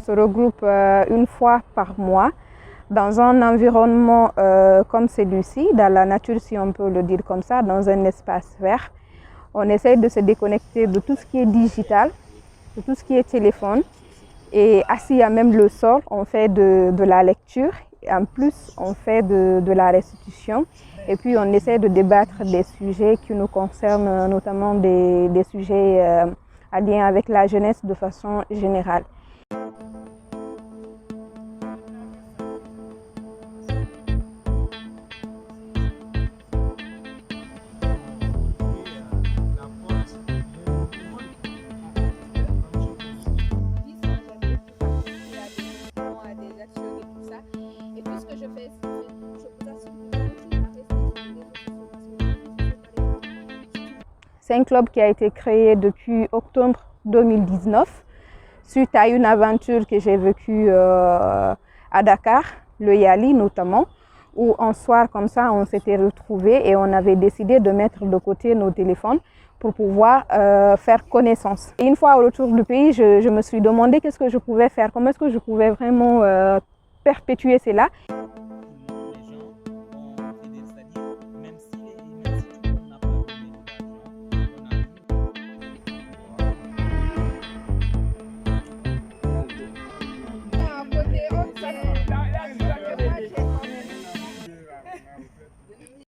Se regroupe une fois par mois dans un environnement comme celui-ci, dans la nature si on peut le dire comme ça, dans un espace vert. On essaye de se déconnecter de tout ce qui est digital, de tout ce qui est téléphone. Et assis à même le sol, on fait de la lecture. Et en plus, on fait de la restitution. Et puis, on essaie de débattre des sujets qui nous concernent, notamment des sujets en lien avec la jeunesse de façon générale. C'est un club qui a été créé depuis octobre 2019, suite à une aventure que j'ai vécue à Dakar, le Yali notamment, où un soir comme ça, on s'était retrouvés et on avait décidé de mettre de côté nos téléphones pour pouvoir faire connaissance. Et une fois au retour du pays, je me suis demandé qu'est-ce que je pouvais faire, comment est-ce que je pouvais vraiment perpétuer cela.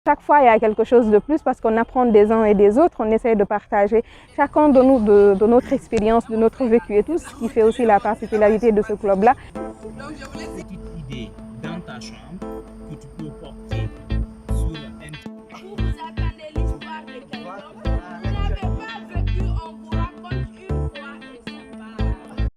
Chaque fois, il y a quelque chose de plus parce qu'on apprend des uns et des autres, on essaie de partager chacun de nous de notre expérience, de notre vécu et tout, ce qui fait aussi la particularité de ce club-là. Donc, je voulais cette idée dans ta chambre que tu peux porter sur un... Vous attendez l'histoire de quelqu'un, vous n'avez pas vécu, on vous raconte une fois et ça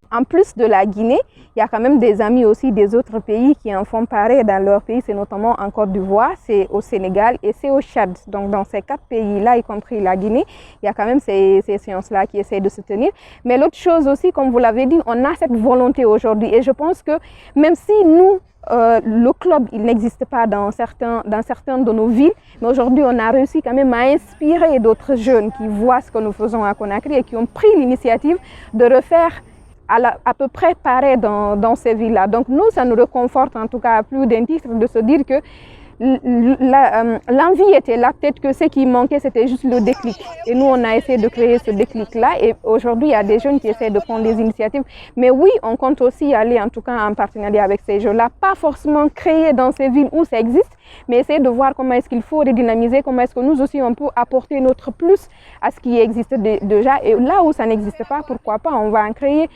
va. En plus de la Guinée, il y a quand même des amis aussi des autres pays qui en font pareil dans leur pays. C'est notamment en Côte d'Ivoire, c'est au Sénégal et c'est au Tchad. Donc dans ces 4 pays-là, y compris la Guinée, il y a quand même ces séances-là qui essaient de se tenir. Mais l'autre chose aussi, comme vous l'avez dit, on a cette volonté aujourd'hui. Et je pense que même si nous, le club, il n'existe pas dans certaines de nos villes, mais aujourd'hui, on a réussi quand même à inspirer d'autres jeunes qui voient ce que nous faisons à Conakry et qui ont pris l'initiative de refaire à peu près pareil dans ces villes-là. Donc nous, ça nous réconforte en tout cas à plus d'un titre de se dire que l'envie était là, peut-être que ce qui manquait, c'était juste le déclic. Et nous, on a essayé de créer ce déclic-là. Et aujourd'hui, il y a des jeunes qui essaient de prendre des initiatives. Mais oui, on compte aussi aller, en tout cas, en partenariat avec ces jeunes-là. Pas forcément créer dans ces villes où ça existe, mais essayer de voir comment est-ce qu'il faut redynamiser, comment est-ce que nous aussi, on peut apporter notre plus à ce qui existe déjà. Et là où ça n'existe pas, pourquoi pas, on va en créer.